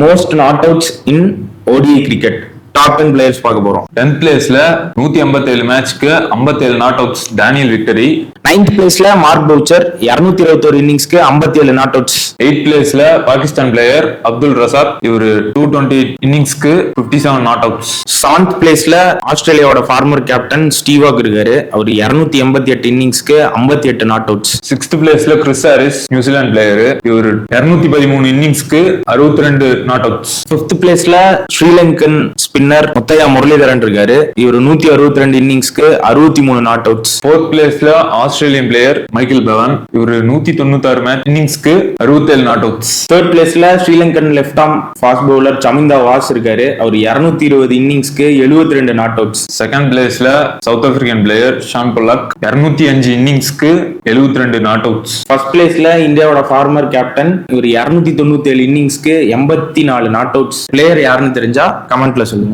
Most not outs in ODI cricket. Top 10 players பார்க்க போறோம். 10th பிளேஸ்ல 157 மேட்ச்க்கு 57 not outs Daniel victory. 9th பிளேஸ்ல mark Boucher 221 இன்னிங்ஸ்க்கு 57 not outs. 8th பிளேஸ்ல Pakistan player Abdul Razak, இவரு 220 இன்னிங்ஸ்க்கு 57 not outs. 7th பிளேஸ்ல ஆஸ்திரேலியாவோட farmer captain Steve Waugh இருக்காரு. அவர் 288 இன்னிங்ஸ்க்கு 58 not outs. 6th பிளேஸ்ல Chris Harris, New Zealand player, இவரு 213 இன்னிங்ஸ்க்கு 62 நாட் அவுட்ஸ். 5th பிளேஸ்ல ஸ்ரீலங்கன் ஸ்பின்னர் முத்தையா முரளிதரன் இருக்காரு. இவர் 162 இன்னிங்ஸ்க்கு 63 நாட் அவுட்ஸ். 4th பிளேஸ்ல ஆஸ்திரேலியன் பிளேயர் மைக்கேல் பெவன், இவரு 196 மேட்ச் இன்னிங்ஸ்க்கு 67 நாட் அவுட்ஸ். 3rd பிளேஸ்ல Sri Lankan left arm fast bowler Chaminda Vaas இருக்காரு. அவர் 220 இன்னிங்ஸ்க்கு 72 நாட் அவுட்ஸ். 2nd பிளேஸ்ல South African player Shaun Pollock, 205 இன்னிங்ஸ்க்கு 72 நாட் அவுட்ஸ். 1st பிளேஸ்ல இந்தியாவோட ஃபார்மர் கேப்டன், இவர் 297 இன்னிங்ஸ்க்கு 84 நாட் அவுட்ஸ். பிளேயர் யாருன்னு தெரிஞ்சா கமெண்ட்ல சொல்லுங்க.